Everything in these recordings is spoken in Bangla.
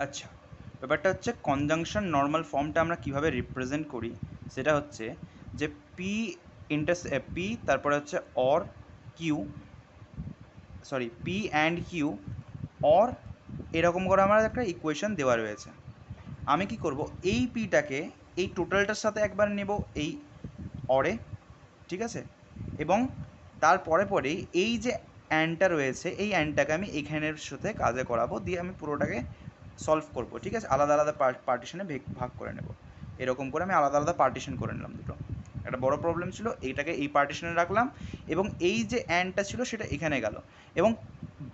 আচ্ছা, ব্যাপারটা হচ্ছে কনজাংশন নর্মাল ফর্মটা আমরা কিভাবে রিপ্রেজেন্ট করি সেটা হচ্ছে যে পি পি তারপরে হচ্ছে or Q, sorry P and Q or এরকম করে আমার একটা ইকুয়েশন দেওয়া রয়েছে। আমি কি করব, এই পিটাকে এই টোটালটার সাথে একবার নেব এই অরে, ঠিক আছে, এবং তারপরে পরেই এই যে অ্যানটা রয়েছে এই অ্যানটাকে আমি এখানের সাথে কাজে করাবো, দিয়ে আমি পুরোটাকে সলভ করব, ঠিক আছে, আলাদা আলাদা পার্টিশনে ভাগ করে নেব। এরকম করে আমি আলাদা আলাদা পার্টিশন করে নিলাম দুটো। একটা বড় প্রবলেম ছিল, এইটাকে এই পার্টিশনে রাখলাম এবং এই যে অ্যানটা ছিল সেটা এখানে গেল, এবং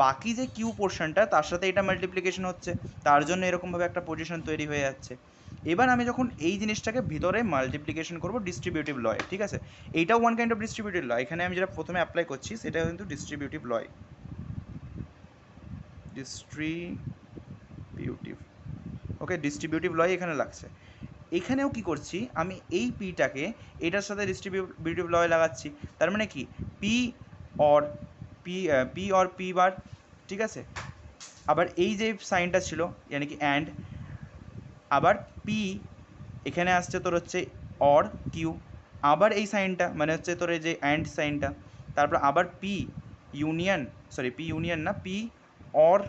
বাকি যে কিউ পোর্শনটা তার সাথে এটা মাল্টিপ্লিকেশন হচ্ছে, তার জন্য এরকমভাবে একটা পজিশন তৈরি হয়ে যাচ্ছে। এবার আমি যখন এই জিনিসটাকে ভিতরে মাল্টিপ্লিকেশন করব ডিস্ট্রিবিউটিভ লয়, ঠিক আছে, এইটাও ওয়ান কাইন্ড অফ ডিস্ট্রিবিউটিভ লয়, এখানে আমি যেটা প্রথমে অ্যাপ্লাই করছি সেটা কিন্তু ডিস্ট্রিবিউটিভ লয়, ডিস্ট্রিবিউটিভ, ওকে, ডিস্ট্রিবিউটিভ লয় এখানে লাগছে। এখানেও কি করছি, আমি এই পিটাকে এটার সাথে ডিস্ট্রিবিউটিভ লয় লাগাচ্ছি, তার মানে কি পি অর পি বার, ঠিক আছে। আবার এই যে সাইনটা ছিল মানে কি অ্যান্ড, আবার পি এখানে আসছে তোর হচ্ছে অর কিউ, আবার এই সাইনটা মানে হচ্ছে তোর এই যে অ্যান্ড সাইনটা, তারপর আবার P union, sorry P union না, পি অর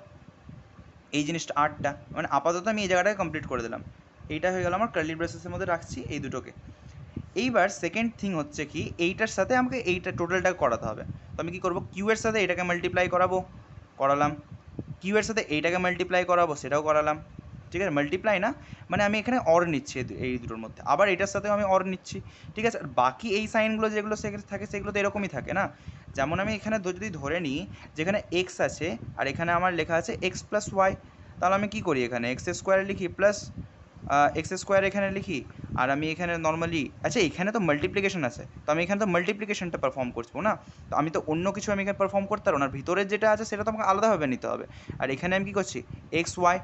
এই জিনিসটা আটটা, মানে আপাতত আমি এই জায়গাটাকে কমপ্লিট করে দিলাম। এইটা হয়ে গেল আমার কার্লি ব্রেসেসের মধ্যে রাখছি এই দুটোকে। এইবার সেকেন্ড থিং হচ্ছে কি, এইটার সাথে আমাকে এইটা টোটালটা করাতে হবে। তো আমি কী করবো, কিউ এর সাথে এটাকে মাল্টিপ্লাই করাবো, করালাম, কিউ এর সাথে এইটাকে মাল্টিপ্লাই করাবো, সেটাও করালাম, ঠিক আছে, মাল্টিপ্লাই না মানে আমি এখানে অর নিচ্ছি এই দুটোর মধ্যে, আবার এটার সাথেও আমি অর নিচ্ছি, ঠিক আছে। আর বাকি এই সাইনগুলো যেগুলো থাকে সেগুলো তো এরকমই থাকে না। যেমন আমি এখানে যদি ধরে নিই যেখানে এক্স আছে আর এখানে আমার লেখা আছে এক্স প্লাস ওয়াই, তাহলে আমি কী করি, এখানে এক্স স্কোয়ার লিখি প্লাস এক্স স্কোয়ার এখানে লিখি, আর আমি এখানে নর্মালি, আচ্ছা এখানে তো মাল্টিপ্লিকেশন আছে, তো আমি এখানে তো মাল্টিপ্লিকেশনটা পারফর্ম করবো না, তো আমি তো অন্য কিছু আমি এখানে পারফর্ম করতে পারবো না, ভিতরের যেটা আছে সেটা তো আমাকে আলাদাভাবে নিতে হবে। আর এখানে আমি কী করছি, এক্স ওয়াই,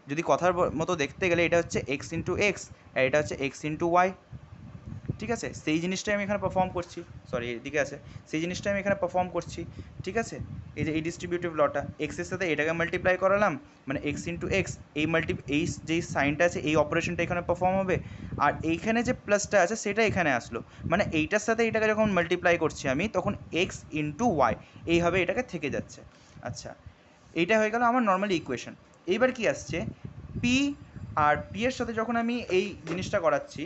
যদি কথার মতো দেখতে গেলে এটা হচ্ছে এক্স ইন্টু এক্স আর এটা হচ্ছে এক্স ইন্টু ওয়াই, ঠিক আছে, সেই জিনিসটাই আমি এখানে পারফর্ম করছি, সরি এদিকে আছে, সেই জিনিসটাই আমি এখানে পারফর্ম করছি, ঠিক আছে। এই যে এই ডিস্ট্রিবিউটিভ লটা এক্সের সাথে এটাকে মাল্টিপ্লাই করালাম, মানে এক্স ইন্টু এক্স, এই যেই সাইনটা আছে এই অপারেশনটা এখানে পারফর্ম হবে, আর এইখানে যে প্লাসটা আছে সেটা এখানে আসলো, মানে এইটার সাথে এটাকে যখন মাল্টিপ্লাই করছি আমি তখন এক্স ইন্টু ওয়াই এইভাবে এটাকে থেকে যাচ্ছে। আচ্ছা, এইটা হয়ে গেল আমার নর্মালি ইকুয়েশন। এইবার কি আসছে, পি আর পি এর সাথে যখন আমি এই জিনিসটা করাচ্ছি,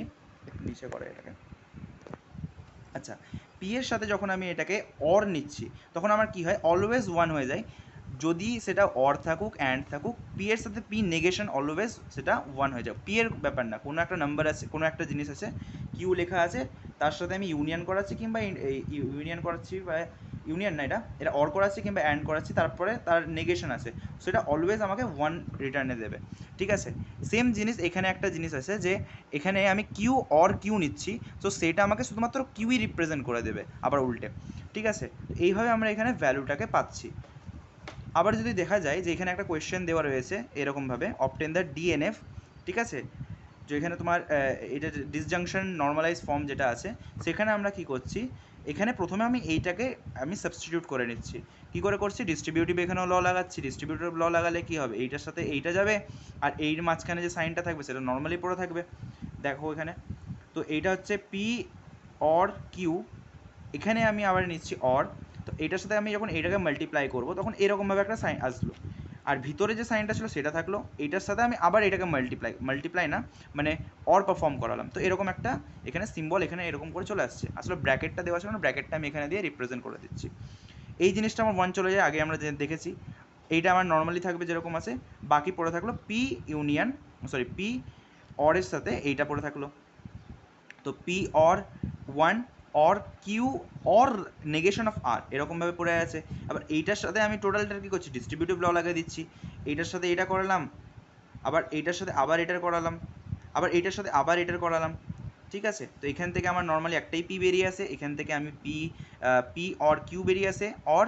নিচে করে এটাকে, আচ্ছা, পি এর সাথে যখন আমি এটাকে অর নিচ্ছি তখন আমার কি হয়, অলওয়েজ ওয়ান হয়ে যায়, যদি সেটা অর থাকুক অ্যান্ড থাকুক, পি এর সাথে পি নেগেশন অলওয়েজ সেটা ওয়ান হয়ে যায়। পি এর ব্যাপার না, কোনো একটা নাম্বার আছে, কোনো একটা জিনিস আছে, কিউ লেখা আছে, তার সাথে আমি ইউনিয়ন করাচ্ছি কিংবা ইউনিয়ন করাচ্ছি, বা ইউনিয়ন না, এটা অর করাচ্ছি কিংবা অ্যান্ড করাচ্ছি, তারপরে তার নেগেশন আছে, সেটা অলওয়েজ আমাকে ওয়ান রিটার্নে দেবে, ঠিক আছে। সেম জিনিস এখানে একটা জিনিস আছে যে এখানে আমি কিউ অর কিউ নিচ্ছি, তো সেটা আমাকে শুধুমাত্র কিউই রিপ্রেজেন্ট করে দেবে আবার উল্টে, ঠিক আছে। এইভাবে আমরা এখানে ভ্যালুটাকে পাচ্ছি। আবার যদি দেখা যায় যে এখানে একটা কোয়েশ্চেন দেওয়া রয়েছে এরকমভাবে, অবটেন দ্য ডিএনএফ, ঠিক আছে, যে এখানে তোমার এটা ডিসজাংশন নর্মালাইজ ফর্ম যেটা আছে সেখানে আমরা কি করছি, এখানে প্রথমে আমি এইটাকে আমি সাবস্টিটিউট করে নিচ্ছি, কী করে করছি, ডিস্ট্রিবিউটিভ এখানেও ল লাগাচ্ছি, ডিস্ট্রিবিউটিভ ল লাগালে কী হবে, এইটার সাথে এইটা যাবে আর এইর মাঝখানে যে সাইনটা থাকবে সেটা নর্মালি পড়ে থাকবে, দেখো এখানে, তো এইটা হচ্ছে পি অর কিউ, এখানে আমি আবার নিচ্ছি অর, তো এটার সাথে আমি যখন এইটাকে মাল্টিপ্লাই করবো তখন এরকমভাবে একটা সাইন আসলো, আর ভিতরে যে সাইনটা ছিল সেটা থাকলো, এইটার সাথে আমি আবার এটাকে মাল্টিপ্লাই না মানে অর পারফর্ম করালাম, তো এরকম একটা এখানে সিম্বল এখানে এরকম করে চলে আসছে, আসলে ব্র্যাকেটটা দেওয়া ছিল না, ব্র্যাকেটটা আমি এখানে দিয়ে রিপ্রেজেন্ট করে দিচ্ছি। এই জিনিসটা আমার ওয়ান চলে যায়, আগে আমরা দেখেছি, এইটা আমার নর্মালি থাকবে যেরকম আছে, বাকি পড়ে থাকলো পি ইউনিয়ন, সরি পি অরের সাথে এইটা পড়ে থাকলো, তো P or one or Q or negation of আর এরকমভাবে পড়ে আছে। আবার এইটার সাথে আমি টোটালটার কী করছি, ডিস্ট্রিবিউটিভ ল লাগিয়ে দিচ্ছি, এইটার সাথে এটা করালাম, আবার এইটার সাথে আবার এটার করালাম, আবার এইটার সাথে আবার এটার করালাম, ঠিক আছে। তো এখান থেকে আমার নর্মালি একটাই পি বেরিয়ে আসে, এখান থেকে আমি পি অর কিউ বেরিয়ে আসে, অর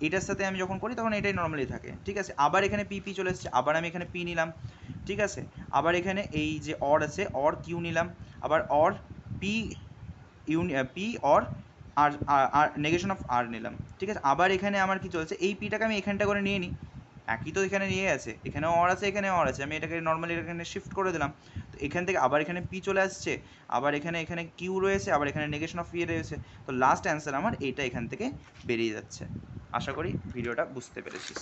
এটার সাথে আমি যখন করি তখন এটাই নর্মালি থাকে, ঠিক আছে। আবার এখানে পি চলে এসেছে, আবার আমি এখানে পি নিলাম, ঠিক আছে। আবার এখানে এই যে অর আছে অর কিউ নিলাম, আবার or P P or R আর নেগেশন অফ আর নিলাম, ঠিক আছে। আবার এখানে আমার কি চলছে, এই পিটাকে আমি এখানটা করে নিয়ে নিই, একই তো এখানে নিয়ে আছে, এখানেও অর আছে এখানেও অর আছে, আমি এটাকে নর্মালি এখানে শিফট করে দিলাম, তো এখান থেকে আবার এখানে পি চলে আসছে, আবার এখানে এখানে কিউ রয়েছে, আবার এখানে নেগেশন অফ পি রয়েছে, তো লাস্ট অ্যান্সার আমার এইটা এখান থেকে বেরিয়ে যাচ্ছে। আশা করি ভিডিওটা বুঝতে পেরেছিস।